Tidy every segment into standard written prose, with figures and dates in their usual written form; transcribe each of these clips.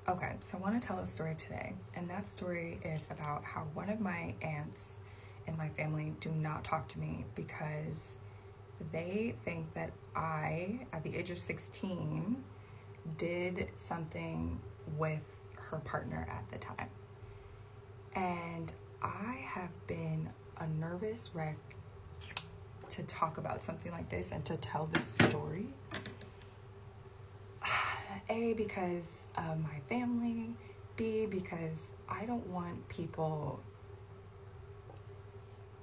Okay, so I want to tell a story today, and that story is about how one of my aunts in my family do not talk to me because they think that I, at the age of 16, did something with her partner at the time. And I have been a nervous wreck to talk about something like this and to tell this story. A, because of my family. B, because I don't want people,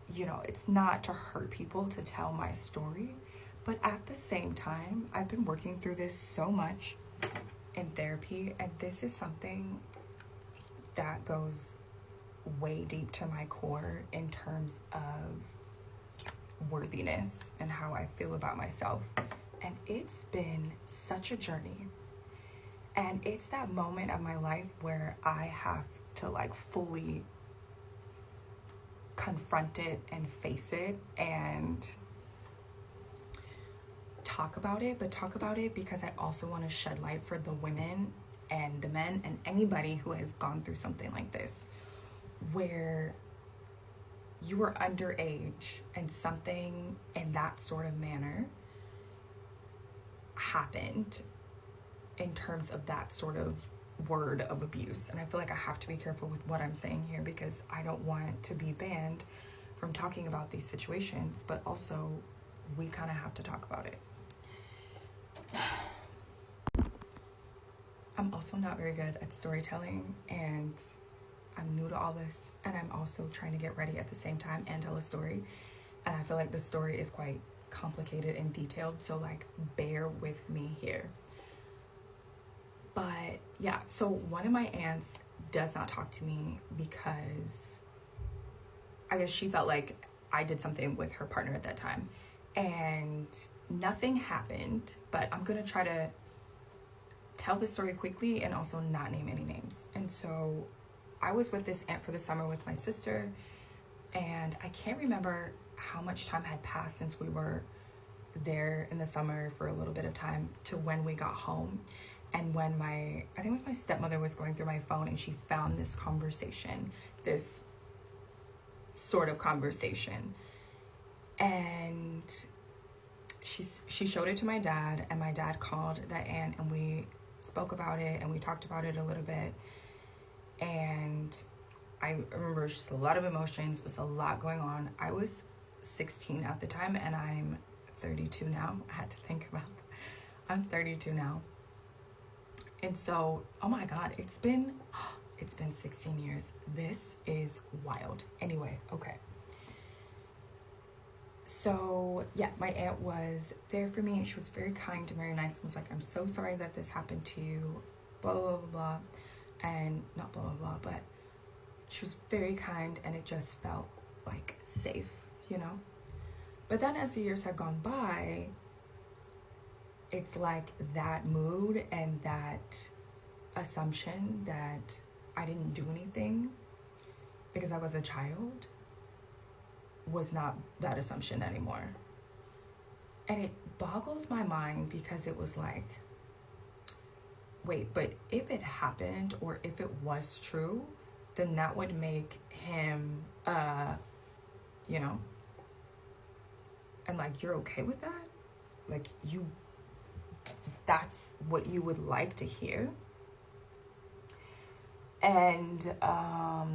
it's not to hurt people to tell my story. But at the same time, I've been working through this so much in therapy, and this is something that goes way deep to my core in terms of worthiness and how I feel about myself. And it's been such a journey. And it's that moment of my life where I have to fully confront it and face it and talk about it, but talk about it because I also want to shed light for the women and the men and anybody who has gone through something like this, where you were underage and something in that sort of manner happened in terms of that sort of word of abuse. And I feel like I have to be careful with what I'm saying here because I don't want to be banned from talking about these situations, but also we kind of have to talk about it. I'm also not very good at storytelling, and I'm new to all this, and I'm also trying to get ready at the same time and tell a story. And I feel like the story is quite complicated and detailed, so bear with me here. But yeah, so one of my aunts does not talk to me because I guess she felt like I did something with her partner at that time. And nothing happened, but I'm going to try to tell the story quickly and also not name any names. And so I was with this aunt for the summer with my sister, and I can't remember how much time had passed since we were there in the summer for a little bit of time to when we got home. And when I think it was my stepmother was going through my phone and she found this conversation, this sort of conversation. And she showed it to my dad, and my dad called that aunt and we spoke about it and we talked about it a little bit. And I remember just a lot of emotions, it was a lot going on. I was 16 at the time and I'm 32 now. I had to think about it. I'm 32 now. And so, oh my God, it's been 16 years. This is wild. Anyway, okay. So yeah, my aunt was there for me. She was very kind and very nice and was like, I'm so sorry that this happened to you, blah, blah, blah, blah. And not blah, blah, blah, but she was very kind and it just felt safe, But then as the years have gone by, it's that mood and that assumption that I didn't do anything because I was a child was not that assumption anymore. And it boggles my mind because it was wait, but if it happened or if it was true, then that would make him, and you're okay with that? That's what you would like to hear? And I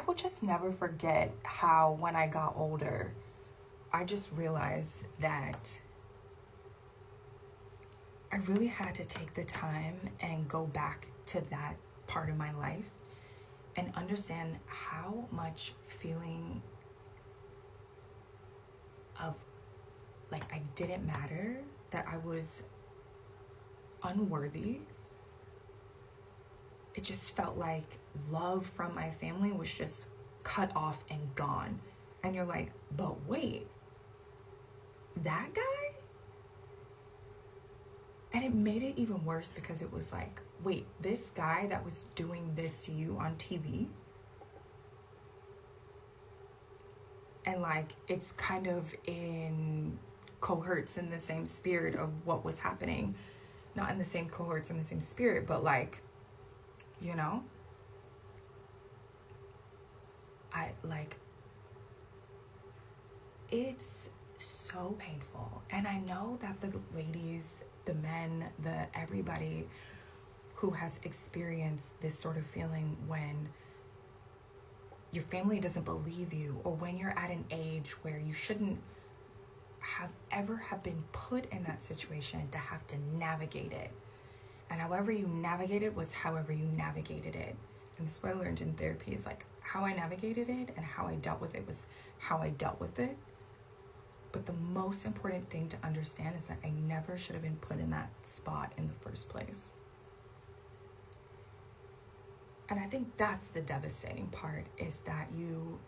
will just never forget how when I got older, I just realized that I really had to take the time and go back to that part of my life and understand how much feeling of I didn't matter, that I was unworthy. It just felt like love from my family was just cut off and gone. And you're like, but wait, that guy? And it made it even worse because it was wait, this guy that was doing this to you on TV? And it's kind of cohorts in the same spirit of what was happening not in the same cohorts, in the same spirit, but like, you know, it's so painful. And I know that the ladies, the men, everybody who has experienced this sort of feeling when your family doesn't believe you, or when you're at an age where you shouldn't have been put in that situation to have to navigate it. And however you navigated was however you navigated it. And this is what I learned in therapy, is like how I navigated it and how I dealt with it was how I dealt with it. But the most important thing to understand is that I never should have been put in that spot in the first place. And I think that's the devastating part, is that you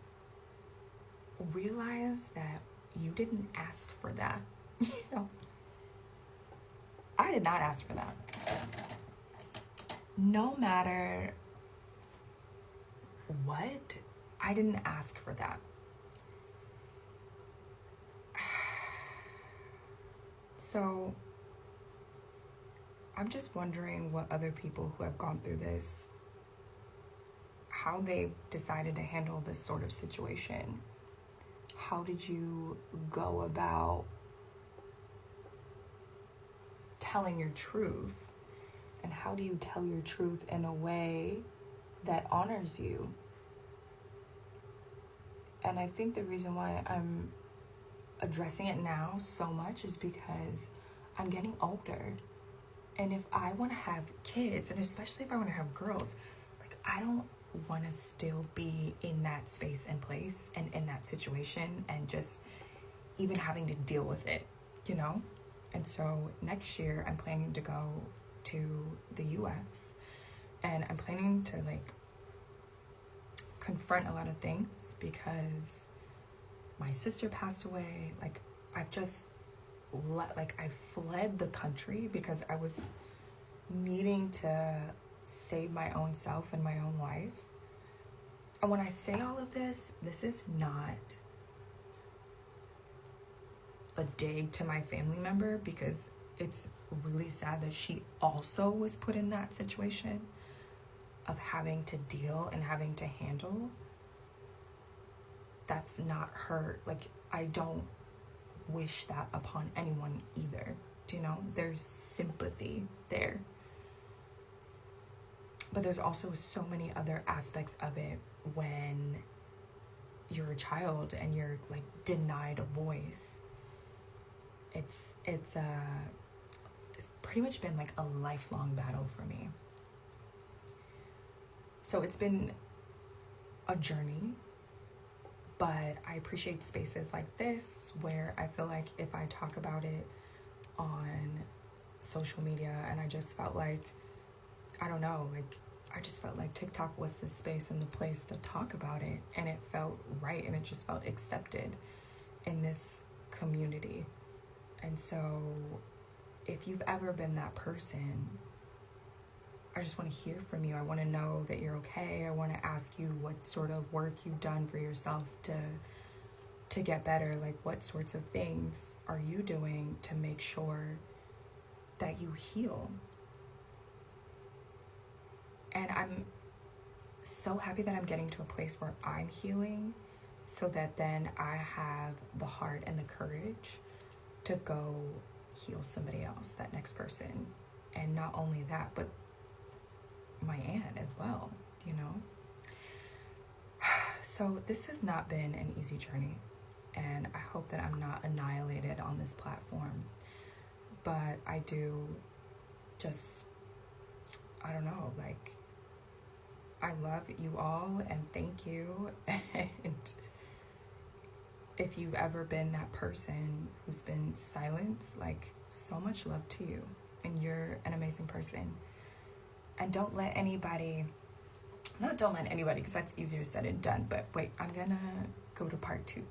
realize that you didn't ask for that. You know, I did not ask for that. No matter what, I didn't ask for that. So I'm just wondering what other people who have gone through this, how they decided to handle this sort of situation. How did you go about telling your truth? And how do you tell your truth in a way that honors you? And I think the reason why I'm addressing it now so much is because I'm getting older. And if I want to have kids, and especially if I want to have girls, like, I don't want to still be in that space and place and in that situation and just even having to deal with it, you know? And so next year I'm planning to go to the US, and I'm planning to like confront a lot of things, because my sister passed away. Like, I've just I fled the country because I was needing to save my own self and my own life. And when I say all of this, this is not a dig to my family member, because it's really sad that she also was put in that situation of having to deal and having to handle. That's not her. Like, I don't wish that upon anyone either. Do you know? There's sympathy there. But there's also so many other aspects of it when you're a child and you're like denied a voice. It's pretty much been like a lifelong battle for me. So it's been a journey, but I appreciate spaces like this where I feel like if I talk about it on social media, and I just felt like, I don't know, like, I just felt like TikTok was the space and the place to talk about it, and it felt right, and it just felt accepted in this community. And so if you've ever been that person, I just want to hear from you. I want to know that you're okay. I want to ask you what sort of work you've done for yourself to get better. Like, what sorts of things are you doing to make sure that you heal? And I'm so happy that I'm getting to a place where I'm healing, so that then I have the heart and the courage to go heal somebody else, that next person. And not only that, but my aunt as well, you know? So this has not been an easy journey, and I hope that I'm not annihilated on this platform. But I do just, I don't know, like, I love you all and thank you. And if you've ever been that person who's been silenced, like, so much love to you, and you're an amazing person. And don't let anybody, because that's easier said than done, but wait, I'm gonna go to part 2.